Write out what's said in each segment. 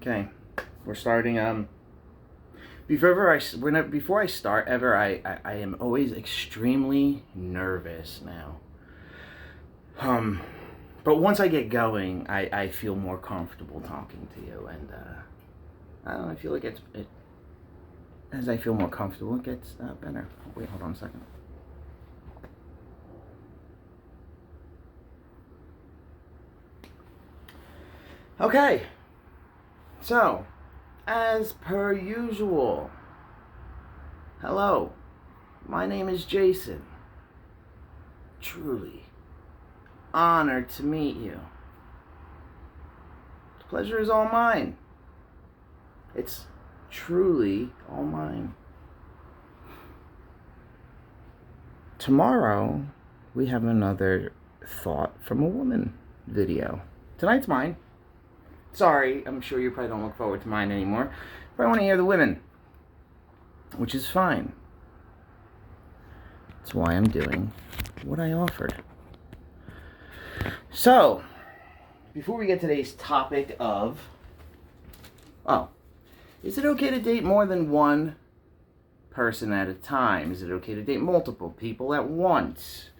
Okay, we're starting. Before I start ever, I am always extremely nervous now. But once I get going, I feel more comfortable talking to you, and I don't know. I feel like as I feel more comfortable, it gets better. Wait, hold on a second. Okay, so as per usual, hello, my name is Jason. Truly honored to meet you. The pleasure is all mine. It's truly all mine. Tomorrow, we have another Thought from a Woman video. Tonight's mine. Sorry, I'm sure you probably don't look forward to mine anymore, but I want to hear the women, which is fine. That's why I'm doing what I offered. So, before we get to today's topic of, is it okay to date more than one person at a time? Is it okay to date multiple people at once?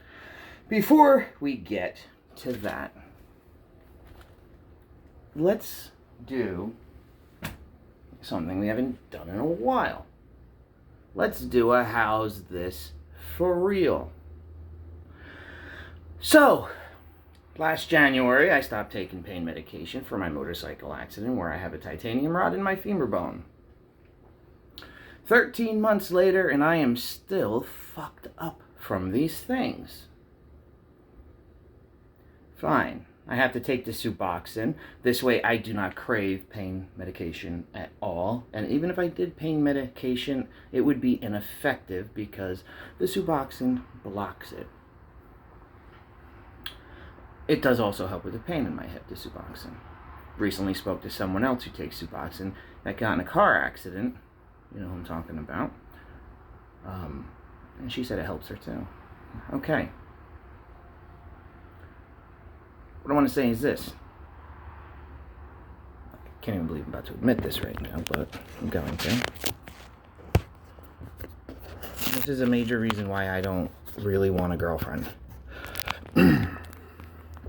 Before we get to that, let's do something we haven't done in a while. Let's do a how's this for real. So, last January, I stopped taking pain medication for my motorcycle accident where I have a titanium rod in my femur bone. 13 months later, and I am still fucked up from these things. Fine. I have to take the Suboxone. This way I do not crave pain medication at all. And even if I did pain medication, it would be ineffective because the Suboxone blocks it. It does also help with the pain in my hip, the Suboxone. Recently spoke to someone else who takes Suboxone that got in a car accident. You know who I'm talking about. And she said it helps her too. Okay. What I want to say is this. I can't even believe I'm about to admit this right now, but I'm going to. This is a major reason why I don't really want a girlfriend.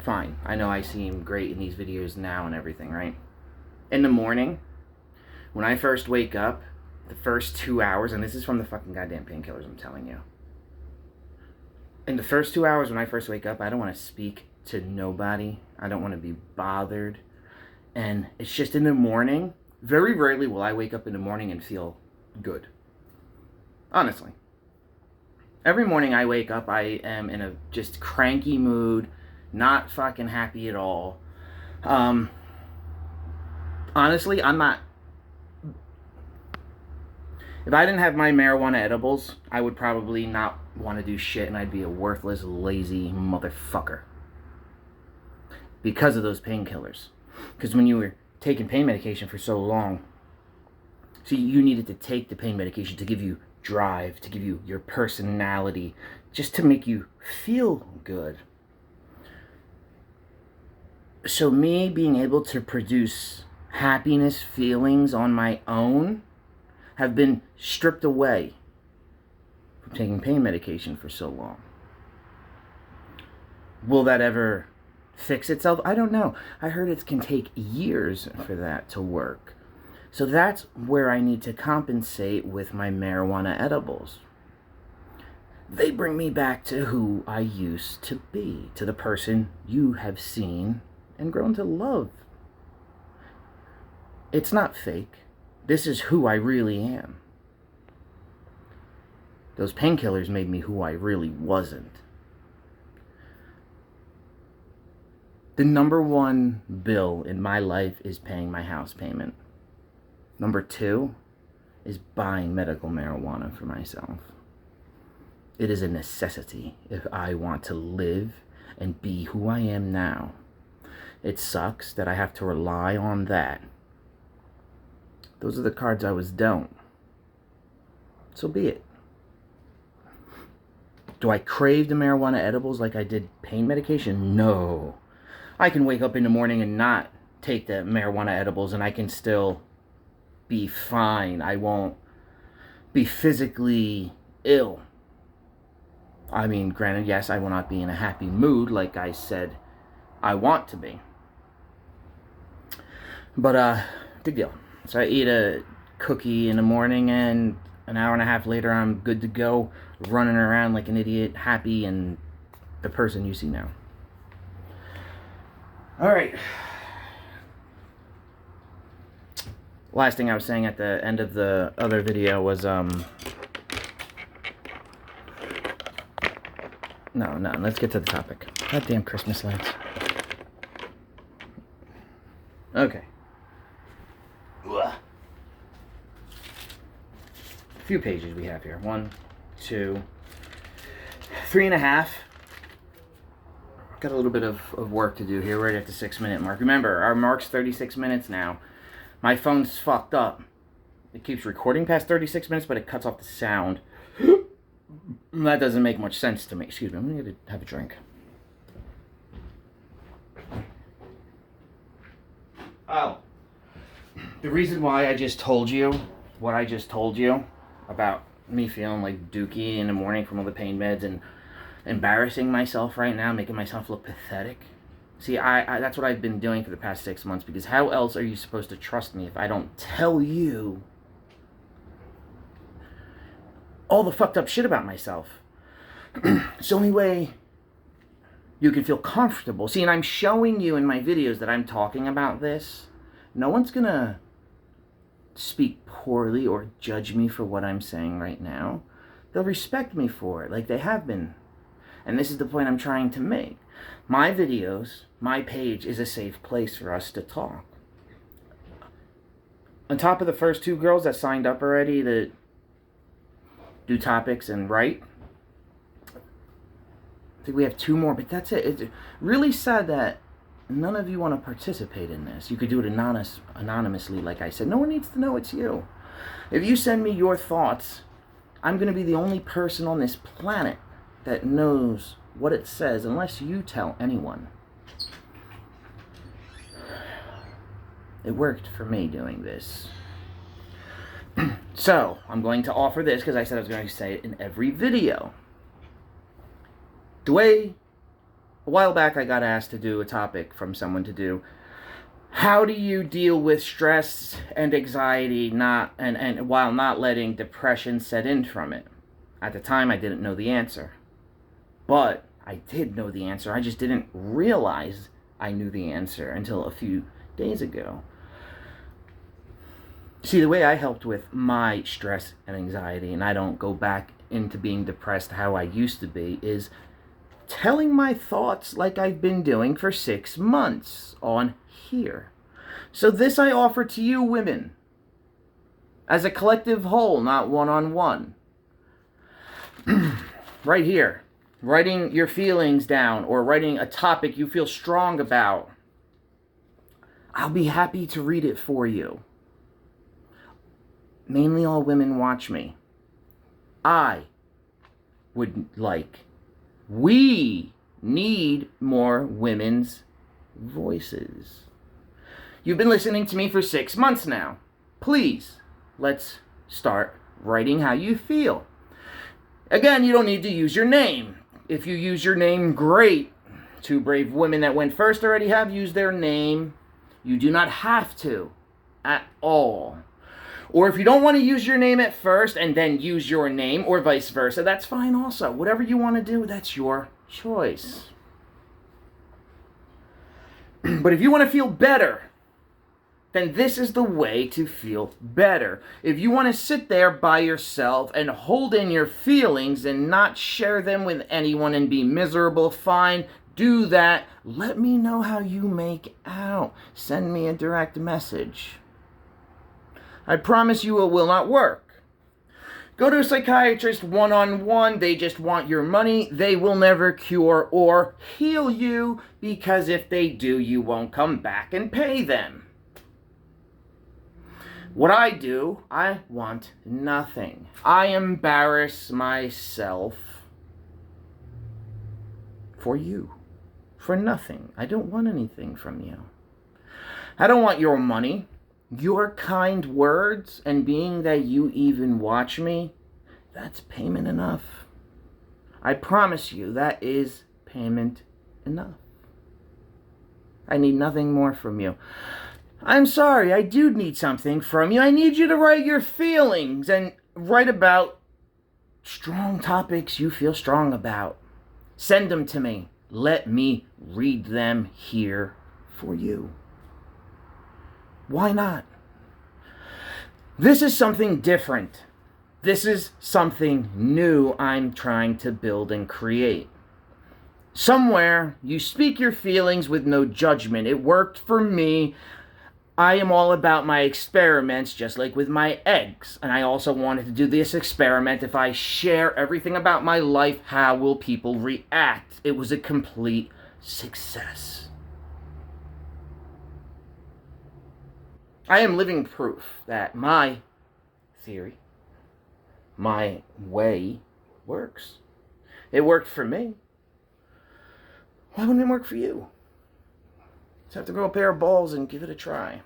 Fine, I know I seem great in these videos now and everything, right? In the morning, when I first wake up, the first 2 hours, and this is from the fucking goddamn painkillers, I'm telling you. In the first 2 hours when I first wake up, I don't want to speak to nobody. I don't want to be bothered. And it's just in the morning. Very rarely will I wake up in the morning and feel good. Honestly. Every morning I wake up, I am in a just cranky mood. Not fucking happy at all. Honestly, I'm not... If I didn't have my marijuana edibles, I would probably not want to do shit and I'd be a worthless, lazy motherfucker. Because of those painkillers. Because when you were taking pain medication for so long, so you needed to take the pain medication to give you drive, to give you your personality, just to make you feel good. So me being able to produce happiness feelings on my own have been stripped away from taking pain medication for so long. Will that ever fix itself? I don't know. I heard it can take years for that to work. So that's where I need to compensate with my marijuana edibles. They bring me back to who I used to be, to the person you have seen and grown to love. It's not fake. This is who I really am. Those painkillers made me who I really wasn't. The number one bill in my life is paying my house payment. Number two is buying medical marijuana for myself. It is a necessity if I want to live and be who I am now. It sucks that I have to rely on that. Those are the cards I was dealt. So be it. Do I crave the marijuana edibles like I did pain medication? No. I can wake up in the morning and not take the marijuana edibles and I can still be fine. I won't be physically ill. I mean, granted, yes, I will not be in a happy mood like I said I want to be. But, big deal. So I eat a cookie in the morning, and an hour and a half later, I'm good to go, running around like an idiot, happy, and the person you see now. Alright. Last thing I was saying at the end of the other video was, No, let's get to the topic. Goddamn Christmas lights. Okay. A few pages we have here. 1, 2, 3.5. Got a little bit of work to do here. We're right at the 6-minute mark. Remember, our mark's 36 minutes now. My phone's fucked up. It keeps recording past 36 minutes, but it cuts off the sound. That doesn't make much sense to me. Excuse me, I'm going to have a drink. Oh. The reason why I just told you what I just told you about me feeling like dookie in the morning from all the pain meds and embarrassing myself right now, making myself look pathetic. See, I that's what I've been doing for the past 6 months, because how else are you supposed to trust me if I don't tell you all the fucked up shit about myself? It's the only way you can feel comfortable. See, and I'm showing you in my videos that I'm talking about this. No one's gonna speak poorly or judge me for what I'm saying right now. They'll respect me for it, like they have been. And this is the point I'm trying to make. My videos, my page is a safe place for us to talk. On top of the first 2 girls that signed up already to do topics and write, I think we have 2 more, but that's it. It's really sad that none of you want to participate in this. You could do it anonymously, like I said. No one needs to know it's you. If you send me your thoughts, I'm going to be the only person on this planet that knows what it says, unless you tell anyone. It worked for me doing this. So, I'm going to offer this because I said I was going to say it in every video. A while back I got asked to do a topic from someone to do, how do you deal with stress and anxiety and while not letting depression set in from it? At the time I didn't know the answer. But I did know the answer. I just didn't realize I knew the answer until a few days ago. See, the way I helped with my stress and anxiety, and I don't go back into being depressed how I used to be, is telling my thoughts like I've been doing for 6 months on here. So this I offer to you women, as a collective whole, not one-on-one. Right here. Writing your feelings down, or writing a topic you feel strong about. I'll be happy to read it for you. Mainly all women watch me. We need more women's voices. You've been listening to me for 6 months now. Please, let's start writing how you feel. Again, you don't need to use your name. If you use your name, great. 2 brave women that went first already have used their name. You do not have to at all. Or if you don't want to use your name at first and then use your name, or vice versa, that's fine also. Whatever you want to do, that's your choice. But if you want to feel better, then this is the way to feel better. If you want to sit there by yourself and hold in your feelings and not share them with anyone and be miserable, fine, do that. Let me know how you make out. Send me a direct message. I promise you it will not work. Go to a psychiatrist one-on-one. They just want your money. They will never cure or heal you, because if they do, you won't come back and pay them. What I do, I want nothing. I embarrass myself for you. For nothing. I don't want anything from you. I don't want your money. Your kind words and being that you even watch me, that's payment enough. I promise you, that is payment enough. I need nothing more from you. I'm sorry, I do need something from you. I need you to write your feelings and write about strong topics you feel strong about. Send them to me. Let me read them here for you. Why not? This is something different. This is something new I'm trying to build and create. Somewhere, you speak your feelings with no judgment. It worked for me. I am all about my experiments, just like with my eggs. And I also wanted to do this experiment. If I share everything about my life, how will people react? It was a complete success. I am living proof that my theory, my way, works. It worked for me. Why wouldn't it work for you? Just have to grow a pair of balls and give it a try.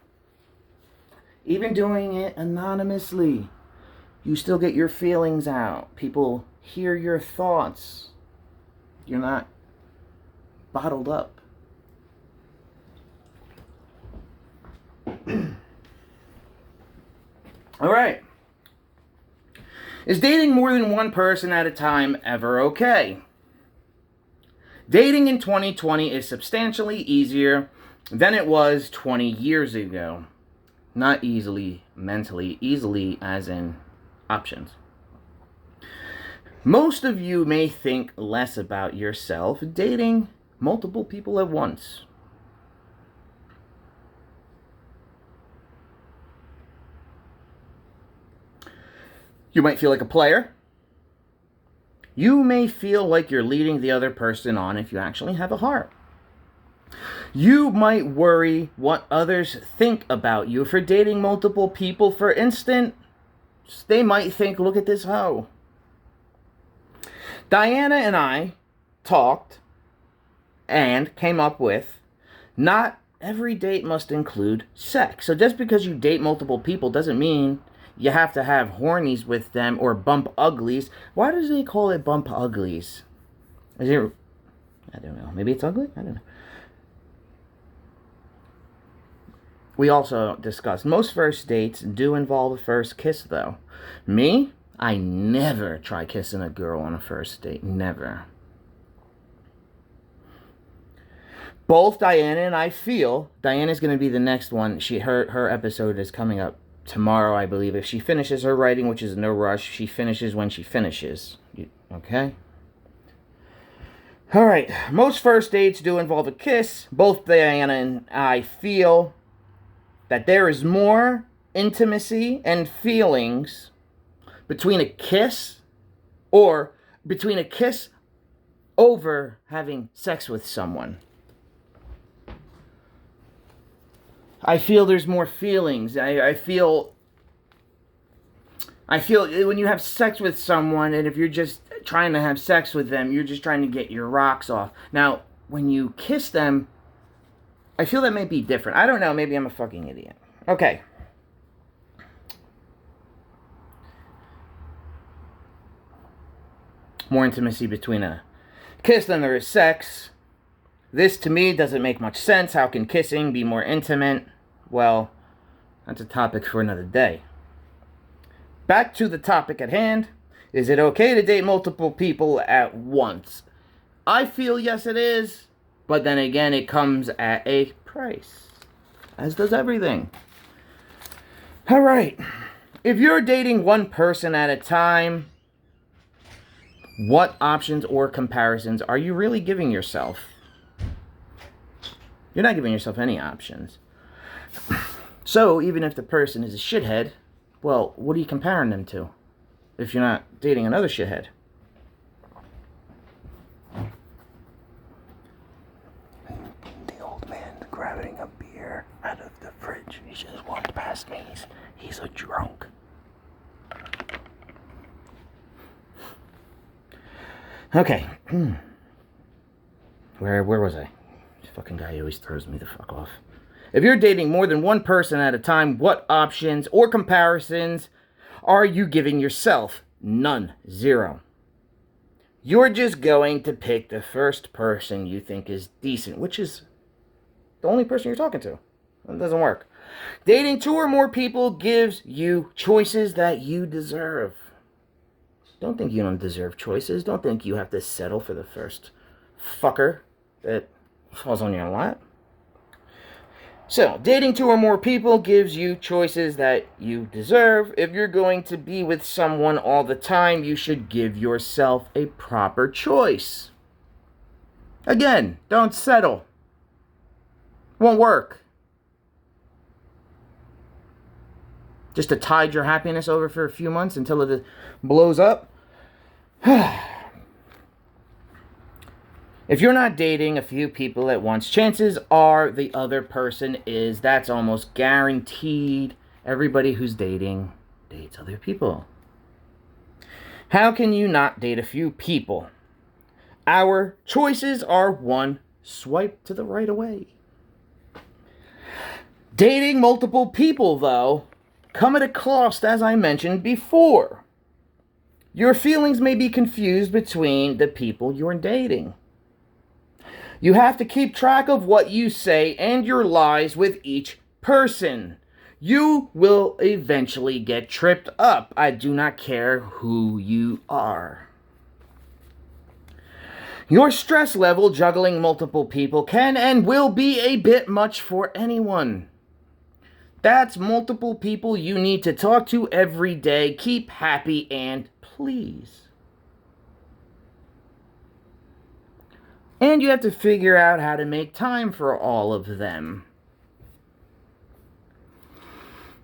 Even doing it anonymously, you still get your feelings out. People hear your thoughts. You're not bottled up. All right. Is dating more than one person at a time ever okay? Dating in 2020 is substantially easier than it was 20 years ago. Not easily, mentally, easily as in options. Most of you may think less about yourself dating multiple people at once. You might feel like a player. You may feel like you're leading the other person on if you actually have a heart. You might worry what others think about you for dating multiple people. For instance, they might think, look at this hoe. Diana and I talked and came up with, not every date must include sex. So just because you date multiple people doesn't mean you have to have hornies with them or bump uglies. Why does they call it bump uglies? Is it, I don't know. Maybe it's ugly? I don't know. We also discussed most first dates do involve a first kiss, though. Me, I never try kissing a girl on a first date. Never. Both Diana and I feel Diana's going to be the next one. Her episode is coming up tomorrow, I believe. If she finishes her writing, which is no rush, she finishes when she finishes. Okay? Alright. Most first dates do involve a kiss. Both Diana and I feel that there is more intimacy and feelings between a kiss or between a kiss over having sex with someone. I feel there's more feelings. I feel when you have sex with someone, and if you're just trying to have sex with them, you're just trying to get your rocks off. Now, when you kiss them, I feel that may be different. I don't know. Maybe I'm a fucking idiot. Okay. More intimacy between a kiss than there is sex. This, to me, doesn't make much sense. How can kissing be more intimate? Well, that's a topic for another day. Back to the topic at hand. Is it okay to date multiple people at once? I feel yes, it is. But then again, it comes at a price. As does everything. Alright. If you're dating one person at a time, what options or comparisons are you really giving yourself? You're not giving yourself any options. So, even if the person is a shithead, well, what are you comparing them to? If you're not dating another shithead. The old man grabbing a beer out of the fridge. He just walked past me. He's a drunk. Okay. Where was I? This fucking guy always throws me the fuck off. If you're dating more than one person at a time, what options or comparisons are you giving yourself? None. Zero. You're just going to pick the first person you think is decent, which is the only person you're talking to. That doesn't work. Dating two or more people gives you choices that you deserve. Don't think you don't deserve choices. Don't think you have to settle for the first fucker that falls on your lap. So, dating two or more people gives you choices that you deserve. If you're going to be with someone all the time, you should give yourself a proper choice. Again, don't settle. Won't work. Just to tide your happiness over for a few months until it blows up. If you're not dating a few people at once, chances are the other person is. That's almost guaranteed. Everybody who's dating dates other people. How can you not date a few people? Our choices are one swipe to the right away. Dating multiple people, though, come at a cost, as I mentioned before. Your feelings may be confused between the people you're dating. You have to keep track of what you say and your lies with each person. You will eventually get tripped up. I do not care who you are. Your stress level juggling multiple people can and will be a bit much for anyone. That's multiple people you need to talk to every day. Keep happy and please. And you have to figure out how to make time for all of them.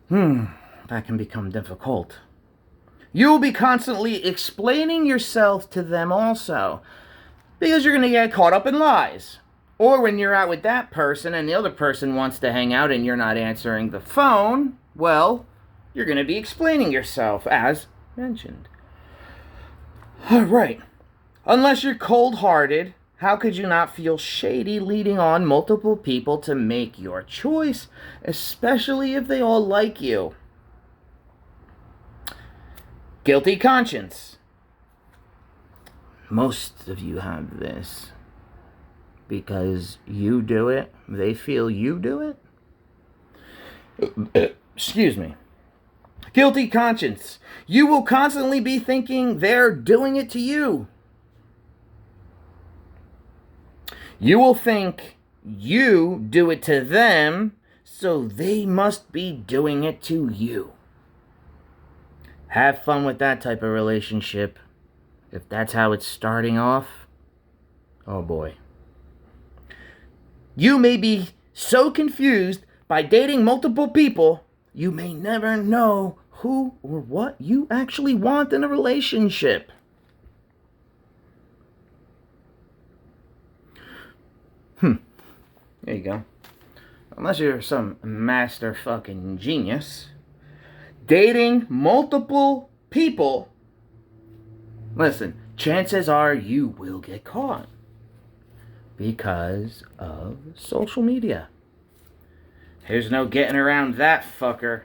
That can become difficult. You'll be constantly explaining yourself to them also, because you're going to get caught up in lies. Or when you're out with that person and the other person wants to hang out and you're not answering the phone, well, you're going to be explaining yourself, as mentioned. Alright. Unless you're cold-hearted, how could you not feel shady leading on multiple people to make your choice, especially if they all like you? Guilty conscience. Most of you have this. Because you do it, they feel you do it? Excuse me. Guilty conscience. You will constantly be thinking they're doing it to you. You will think you do it to them, so they must be doing it to you. Have fun with that type of relationship. If that's how it's starting off, oh boy. You may be so confused by dating multiple people, you may never know who or what you actually want in a relationship. There you go. Unless you're some master fucking genius. Dating multiple people, listen, chances are you will get caught. Because of social media. There's no getting around that fucker.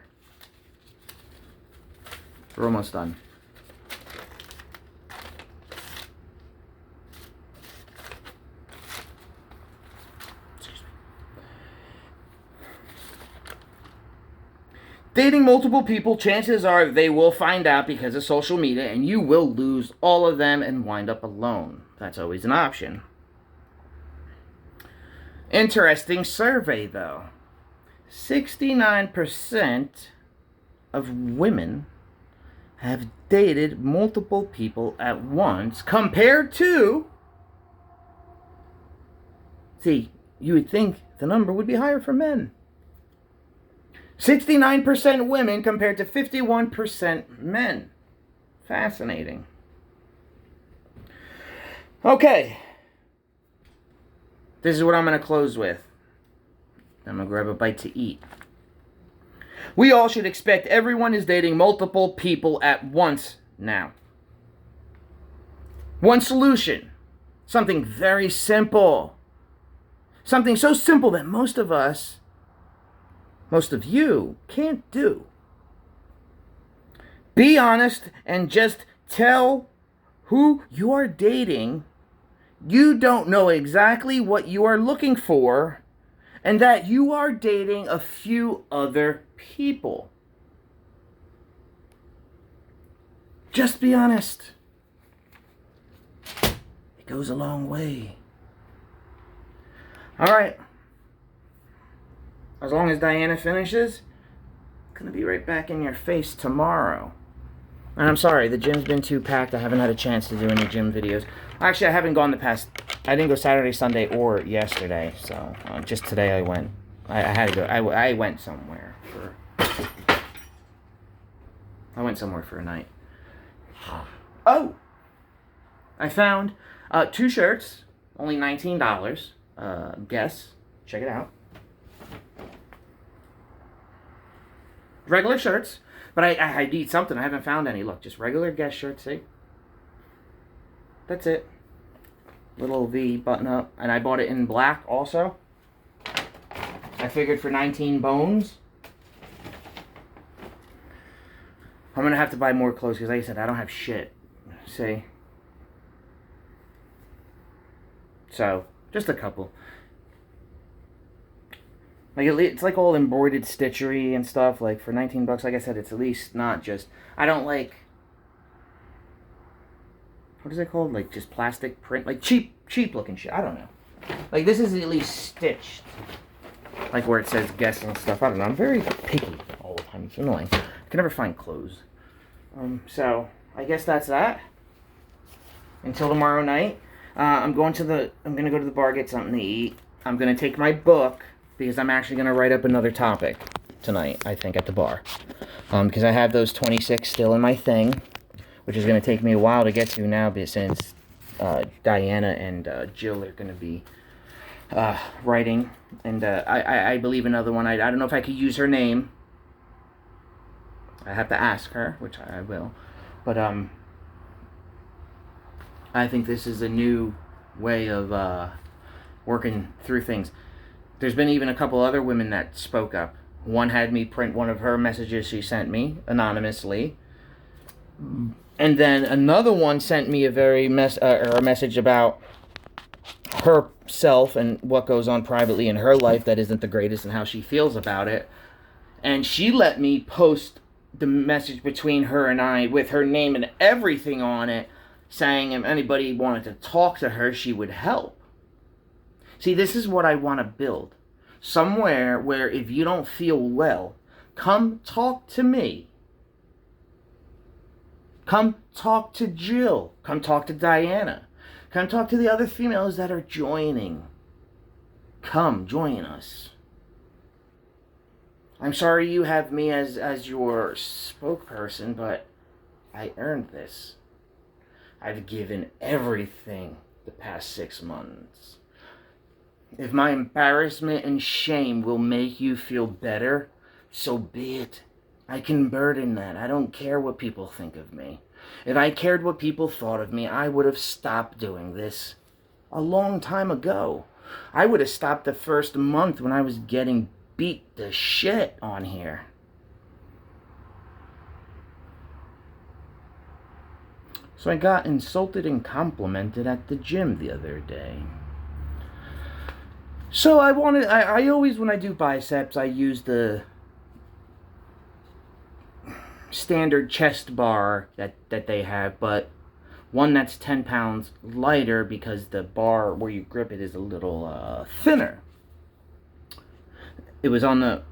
We're almost done. Dating multiple people, chances are they will find out because of social media and you will lose all of them and wind up alone. That's always an option. Interesting survey, though. 69% of women have dated multiple people at once, compared to... See, you would think the number would be higher for men. 69% women compared to 51% men. Fascinating. Okay. This is what I'm going to close with. I'm going to grab a bite to eat. We all should expect everyone is dating multiple people at once now. One solution. Something very simple. Something so simple that most of us most of you can't do. Be honest and just tell who you are dating you don't know exactly what you are looking for and that you are dating a few other people. Just be honest. It goes a long way. All right. As long as Diana finishes, I'm going to be right back in your face tomorrow. And I'm sorry, the gym's been too packed. I haven't had a chance to do any gym videos. Actually, I haven't gone I didn't go Saturday, Sunday, or yesterday. So, just today I went. I had to go. I went somewhere for a night. Oh! I found 2 shirts, only $19. Guess. Check it out. Regular shirts. But I need something. I haven't found any. Look, just regular Guess shirts, see? That's it. Little V button up. And I bought it in black also. I figured for 19 bones. I'm going to have to buy more clothes because like I said, I don't have shit. See? So, just a couple. Like it's like all embroidered stitchery and stuff. Like for 19 bucks, like I said, it's at least not just. I don't like. What is it called? Like just plastic print, like cheap looking shit. I don't know. Like this is at least stitched. Like where it says Guess and stuff. I don't know. I'm very picky all the time. It's annoying. I can never find clothes. So I guess that's that. Until tomorrow night, I'm gonna go to the bar, get something to eat. I'm gonna take my book. Because I'm actually going to write up another topic tonight, I think, at the bar. Because I have those 26 still in my thing, which is going to take me a while to get to now, since Diana and Jill are going to be writing. And I believe another one. I don't know if I could use her name. I have to ask her, which I will. But I think this is a new way of working through things. There's been even a couple other women that spoke up. One had me print one of her messages she sent me anonymously, and then another one sent me a message about herself and what goes on privately in her life that isn't the greatest and how she feels about it. And she let me post the message between her and I with her name and everything on it, saying if anybody wanted to talk to her, she would help. See, this is what I want to build. Somewhere where if you don't feel well, come talk to me. Come talk to Jill. Come talk to Diana. Come talk to the other females that are joining. Come join us. I'm sorry you have me as your spokesperson, but I earned this. I've given everything the past 6 months. If my embarrassment and shame will make you feel better, so be it. I can burden that. I don't care what people think of me. If I cared what people thought of me, I would have stopped doing this a long time ago. I would have stopped the first month when I was getting beat to shit on here. So I got insulted and complimented at the gym the other day. So I always, when I do biceps, I use the standard chest bar that they have, but one that's 10 pounds lighter because the bar where you grip it is a little thinner. It was on the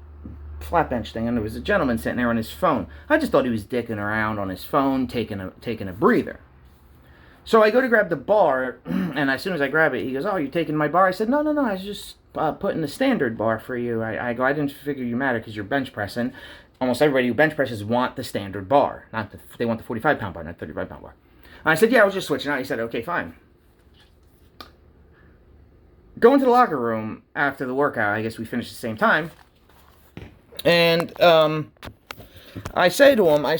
flat bench thing, and there was a gentleman sitting there on his phone. I just thought he was dicking around on his phone, taking a breather. So I go to grab the bar, and as soon as I grab it, he goes, "Oh, you're taking my bar?" I said, No, I was just putting the standard bar for you. I go, "I didn't figure you matter because you're bench pressing. Almost everybody who bench presses want the standard bar. They want the 45-pound bar, not 35-pound bar." And I said, "Yeah, I was just switching out." He said, "Okay, fine." Go into the locker room after the workout. I guess we finished at the same time. And I say to him, he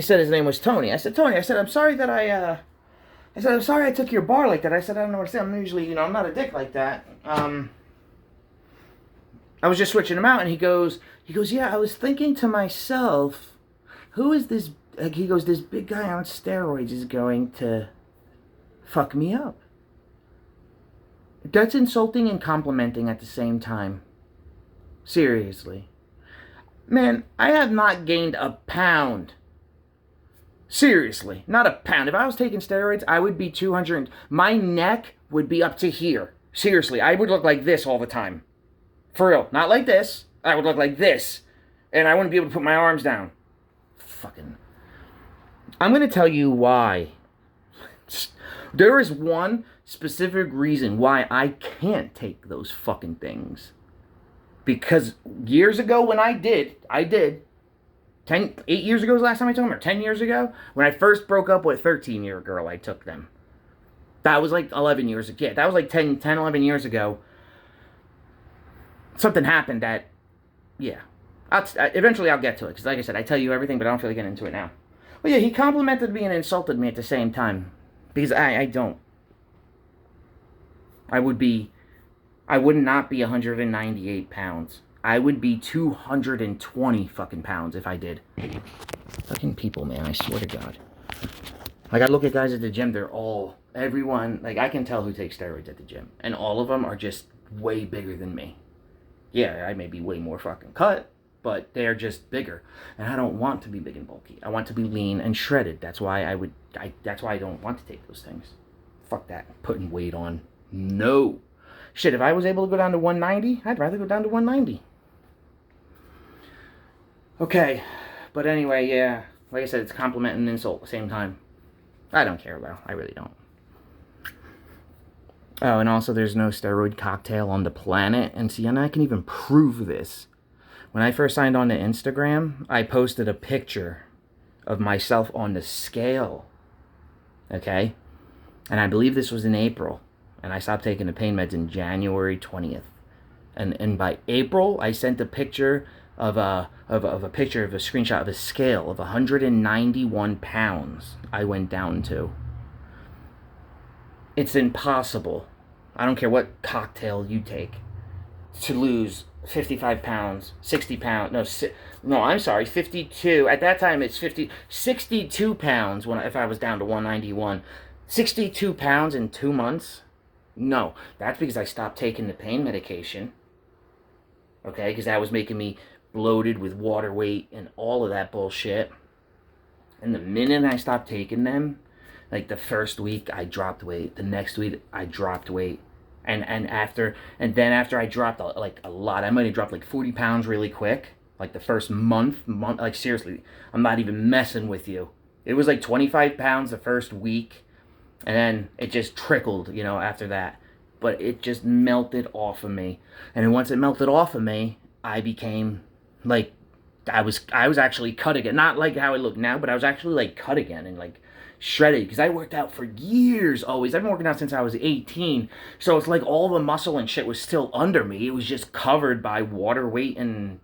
said his name was Tony. I said, "Tony," I'm sorry that I'm sorry I took your bar like that. I said, "I don't know what to say. I'm usually, I'm not a dick like that." I was just switching them out, and he goes, yeah, I was thinking to myself, who is this, like, he goes, this big guy on steroids is going to fuck me up. That's insulting and complimenting at the same time. Seriously. Man, I have not gained a pound. Seriously, not a pound. If I was taking steroids, I would be 200. My neck would be up to here. Seriously, I would look like this all the time. For real. Not like this. I would look like this. And I wouldn't be able to put my arms down. Fucking. I'm going to tell you why. There is one specific reason why I can't take those fucking things. Because years ago when I did, 8 years ago was the last time I took them, or 10 years ago, when I first broke up with a 13-year girl, I took them. That was like 11 years ago. Yeah, that was like 10, 11 years ago. Something happened that, yeah. Eventually I'll get to it, because like I said, I tell you everything, but I don't feel like getting into it now. But yeah, he complimented me and insulted me at the same time. Because I don't. I would not be 198 pounds. I would be 220 fucking pounds if I did. Fucking people, man, I swear to God. Like, I look at guys at the gym, everyone, like, I can tell who takes steroids at the gym. And all of them are just way bigger than me. Yeah, I may be way more fucking cut, but they're just bigger. And I don't want to be big and bulky. I want to be lean and shredded. That's why that's why I don't want to take those things. Fuck that. Putting weight on. No. Shit, if I was able to go down to 190, I'd rather go down to 190. Okay, but anyway, yeah. Like I said, it's a compliment and insult at the same time. I don't care, though. I really don't. Oh, and also there's no steroid cocktail on the planet. And see, and I can even prove this. When I first signed on to Instagram, I posted a picture of myself on the scale. Okay? And I believe this was in April. And I stopped taking the pain meds in January 20th. And by April, I sent a picture of a screenshot of a scale of 191 pounds I went down to. It's impossible. I don't care what cocktail you take to lose 55 pounds, 60 pounds. No, I'm sorry, 52. At that time, it's 62 pounds if I was down to 191. 62 pounds in 2 months? No, that's because I stopped taking the pain medication. Okay, because that was making me bloated with water weight and all of that bullshit. And the minute I stopped taking them, like the first week I dropped weight, the next week I dropped weight. And then after I dropped like a lot, I might have dropped like 40 pounds really quick. Like the first month, like seriously, I'm not even messing with you. It was like 25 pounds the first week. And then it just trickled, after that. But it just melted off of me. And then once it melted off of me, I became, like, I was actually cut again. Not like how I look now, but I was actually, like, cut again and, like, shredded. Because I worked out for years always. I've been working out since I was 18. So it's like all the muscle and shit was still under me. It was just covered by water weight and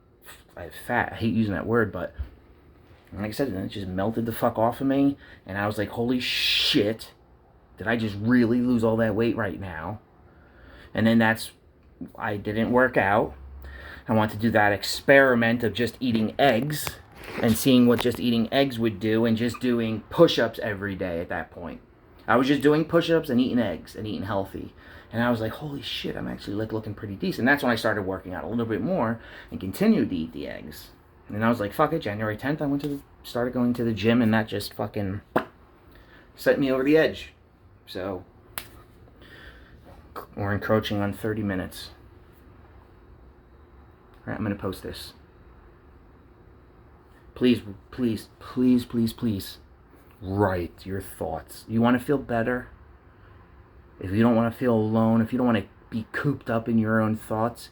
fat. I hate using that word, but like I said, it just melted the fuck off of me. And I was like, holy shit. Did I just really lose all that weight right now? And then I didn't work out. I want to do that experiment of just eating eggs and seeing what just eating eggs would do and just doing push-ups every day at that point. I was just doing push-ups and eating eggs and eating healthy. And I was like, holy shit, I'm actually looking pretty decent. That's when I started working out a little bit more and continued to eat the eggs. And I was like, fuck it, January 10th, I started going to the gym, and that just fucking set me over the edge. So, we're encroaching on 30 minutes. Alright, I'm going to post this. Please, please, please, please, please, write your thoughts. You want to feel better? If you don't want to feel alone, if you don't want to be cooped up in your own thoughts,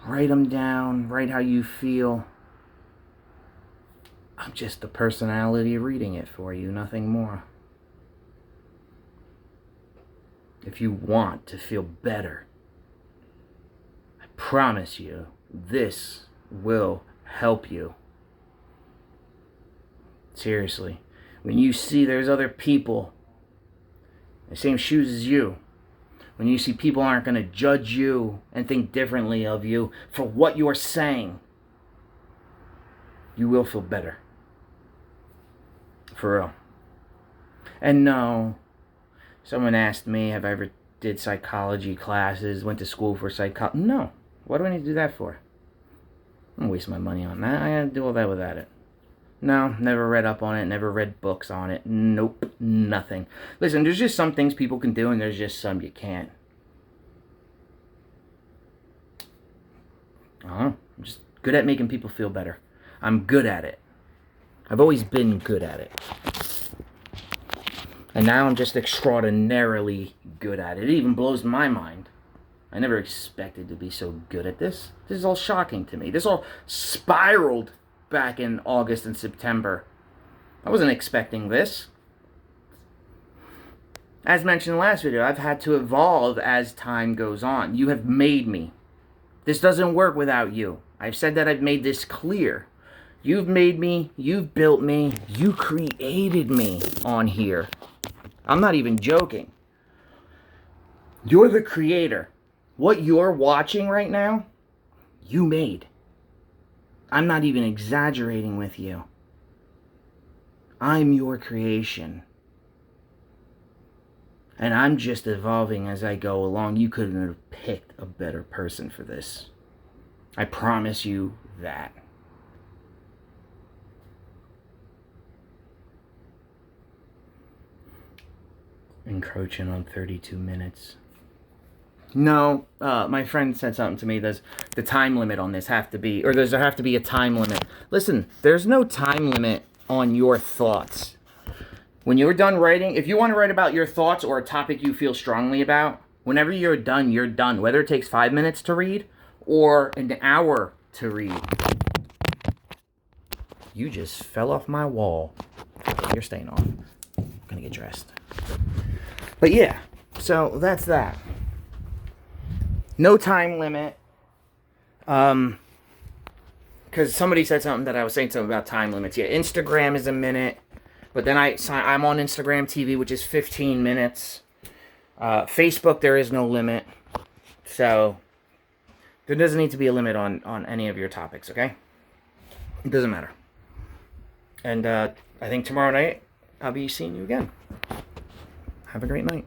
write them down, write how you feel. I'm just the personality reading it for you, nothing more. If you want to feel better, I promise you, this will help you. Seriously. When you see there's other people in the same shoes as you, when you see people aren't going to judge you and think differently of you for what you're saying, you will feel better. For real. And no, someone asked me, have I ever did psychology classes, went to school for psychology? No. What do I need to do that for? I'm gonna waste my money on that. I gotta do all that without it. No, never read up on it, never read books on it. Nope, nothing. Listen, there's just some things people can do and there's just some you can't. I'm just good at making people feel better. I'm good at it. I've always been good at it. And now I'm just extraordinarily good at it. It even blows my mind. I never expected to be so good at this. This is all shocking to me. This all spiraled back in August and September. I wasn't expecting this. As mentioned in the last video, I've had to evolve as time goes on. You have made me. This doesn't work without you. I've said that. I've made this clear. You've made me. You've built me. You created me on here. I'm not even joking. You're the creator. What you're watching right now, you made. I'm not even exaggerating with you. I'm your creation. And I'm just evolving as I go along. You couldn't have picked a better person for this. I promise you that. Encroaching on 32 minutes. No, my friend said something to me. Does the time limit on this have to be, or does there have to be a time limit? Listen, there's no time limit on your thoughts. When you're done writing, if you want to write about your thoughts or a topic you feel strongly about, whenever you're done, you're done. Whether it takes 5 minutes to read or an hour to read. You just fell off my wall. Okay, you're staying on. I'm gonna get dressed. But yeah, so that's that. No time limit. Because somebody said something that I was saying something about time limits. Yeah, Instagram is a minute. But then I'm on Instagram TV, which is 15 minutes. Facebook, there is no limit. So there doesn't need to be a limit on any of your topics, okay? It doesn't matter. And I think tomorrow night, I'll be seeing you again. Have a great night.